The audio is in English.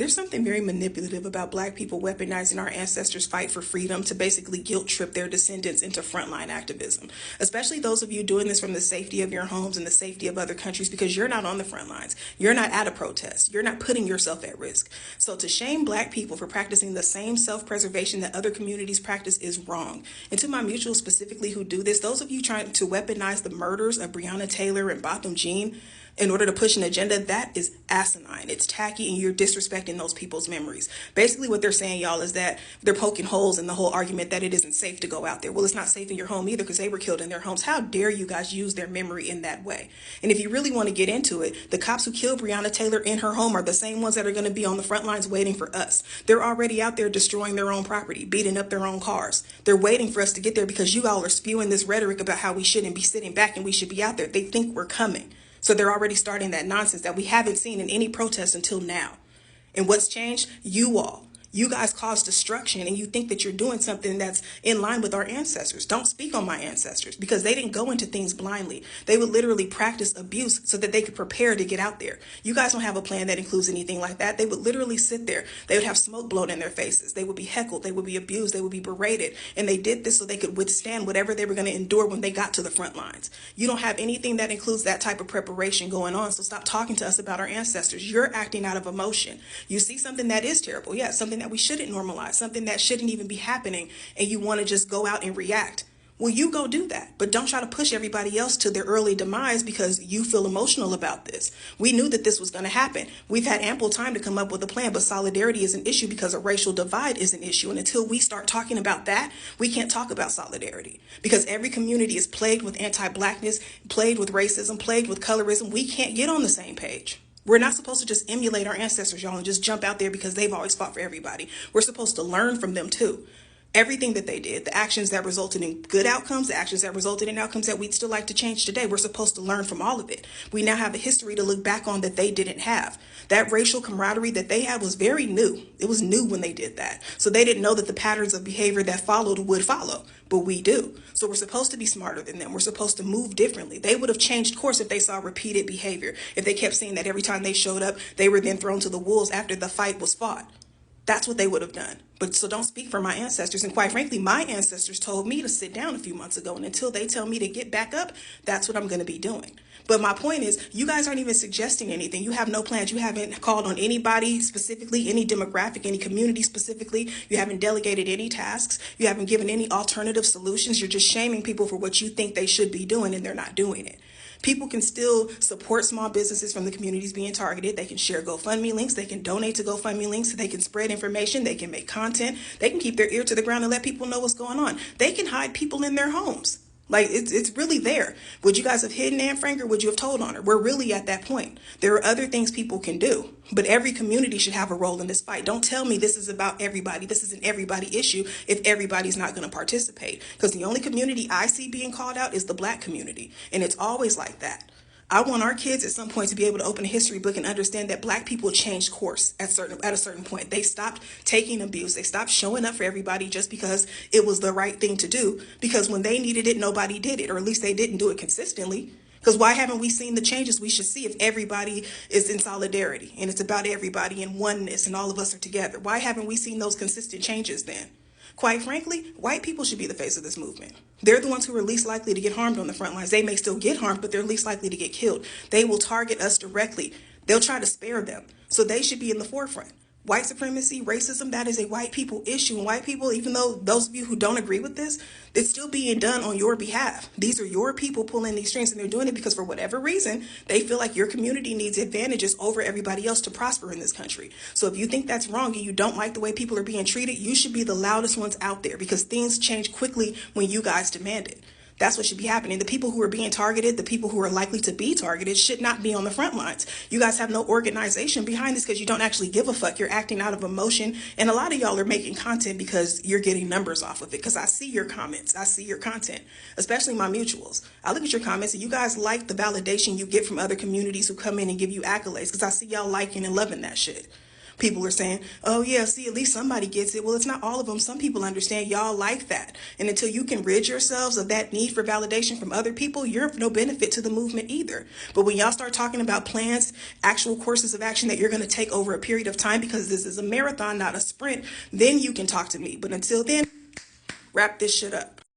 There's something very manipulative about Black people weaponizing our ancestors' fight for freedom to basically guilt trip their descendants into frontline activism, especially those of you doing this from the safety of your homes and the safety of other countries, because you're not on the front lines. You're not at a protest. You're not putting yourself at risk. So to shame Black people for practicing the same self-preservation that other communities practice is wrong. And to my mutuals specifically who do this, those of you trying to weaponize the murders of Breonna Taylor and Botham Jean in order to push an agenda, that is asinine. It's tacky, and you're disrespecting those people's memories. Basically what they're saying, y'all, is that they're poking holes in the whole argument that it isn't safe to go out there. Well, it's not safe in your home either because they were killed in their homes. How dare you guys use their memory in that way? And if you really want to get into it, the cops who killed Breonna Taylor in her home are the same ones that are going to be on the front lines waiting for us. They're already out there destroying their own property, beating up their own cars. They're waiting for us to get there because you all are spewing this rhetoric about how we shouldn't be sitting back and we should be out there. They think we're coming. So they're already starting that nonsense that we haven't seen in any protest until now. And what's changed? You all. You guys caused destruction, and you think that you're doing something that's in line with our ancestors. Don't speak on my ancestors because they didn't go into things blindly. They would literally practice abuse so that they could prepare to get out there. You guys don't have a plan that includes anything like that. They would literally sit there. They would have smoke blown in their faces. They would be heckled. They would be abused. They would be berated. And they did this so they could withstand whatever they were going to endure when they got to the front lines. You don't have anything that includes that type of preparation going on. So stop talking to us about our ancestors. You're acting out of emotion. You see something that is terrible. Yeah, something that we shouldn't normalize, something that shouldn't even be happening, and you want to just go out and react. Well, you go do that, but don't try to push everybody else to their early demise because you feel emotional about this. We knew that this was going to happen. We've had ample time to come up with a plan, but solidarity is an issue because a racial divide is an issue. And until we start talking about that, we can't talk about solidarity because every community is plagued with anti-Blackness, plagued with racism, plagued with colorism. We can't get on the same page. We're not supposed to just emulate our ancestors, y'all, and just jump out there because they've always fought for everybody. We're supposed to learn from them too. Everything that they did, the actions that resulted in good outcomes, the actions that resulted in outcomes that we'd still like to change today, we're supposed to learn from all of it. We now have a history to look back on that they didn't have. That racial camaraderie that they had was very new. It was new when they did that. So they didn't know that the patterns of behavior that followed would follow, but we do. So we're supposed to be smarter than them. We're supposed to move differently. They would have changed course if they saw repeated behavior, if they kept seeing that every time they showed up, they were then thrown to the wolves after the fight was fought. That's what they would have done. But so don't speak for my ancestors. And quite frankly, my ancestors told me to sit down a few months ago. And until they tell me to get back up, that's what I'm going to be doing. But my point is, you guys aren't even suggesting anything. You have no plans. You haven't called on anybody specifically, any demographic, any community specifically. You haven't delegated any tasks. You haven't given any alternative solutions. You're just shaming people for what you think they should be doing, and they're not doing it. People can still support small businesses from the communities being targeted. They can share GoFundMe links. They can donate to GoFundMe links. They can spread information. They can make content. They can keep their ear to the ground and let people know what's going on. They can hide people in their homes. Like, it's really there. Would you guys have hidden Anne Frank, or would you have told on her? We're really at that point. There are other things people can do, but every community should have a role in this fight. Don't tell me this is about everybody. This is an everybody issue if everybody's not going to participate. Because the only community I see being called out is the Black community. And it's always like that. I want our kids at some point to be able to open a history book and understand that Black people changed course at a certain point. They stopped taking abuse. They stopped showing up for everybody just because it was the right thing to do. Because when they needed it, nobody did it, or at least they didn't do it consistently. Because why haven't we seen the changes we should see if everybody is in solidarity and it's about everybody in oneness and all of us are together? Why haven't we seen those consistent changes then? Quite frankly, white people should be the face of this movement. They're the ones who are least likely to get harmed on the front lines. They may still get harmed, but they're least likely to get killed. They will target us directly. They'll try to spare them. So they should be in the forefront. White supremacy, racism, that is a white people issue. And white people, even though those of you who don't agree with this, it's still being done on your behalf. These are your people pulling these strings, and they're doing it because for whatever reason, they feel like your community needs advantages over everybody else to prosper in this country. So if you think that's wrong and you don't like the way people are being treated, you should be the loudest ones out there because things change quickly when you guys demand it. That's what should be happening. The people who are being targeted, the people who are likely to be targeted should not be on the front lines. You guys have no organization behind this because you don't actually give a fuck. You're acting out of emotion. And a lot of y'all are making content because you're getting numbers off of it. Because I see your comments. I see your content, especially my mutuals. I look at your comments and you guys like the validation you get from other communities who come in and give you accolades because I see y'all liking and loving that shit. people are saying, oh yeah, see, at least somebody gets it. Well, it's not all of them. Some people understand y'all like that. And until you can rid yourselves of that need for validation from other people, you're of no benefit to the movement either. But when y'all start talking about plans, actual courses of action that you're going to take over a period of time, because this is a marathon, not a sprint, then you can talk to me. But until then, wrap this shit up.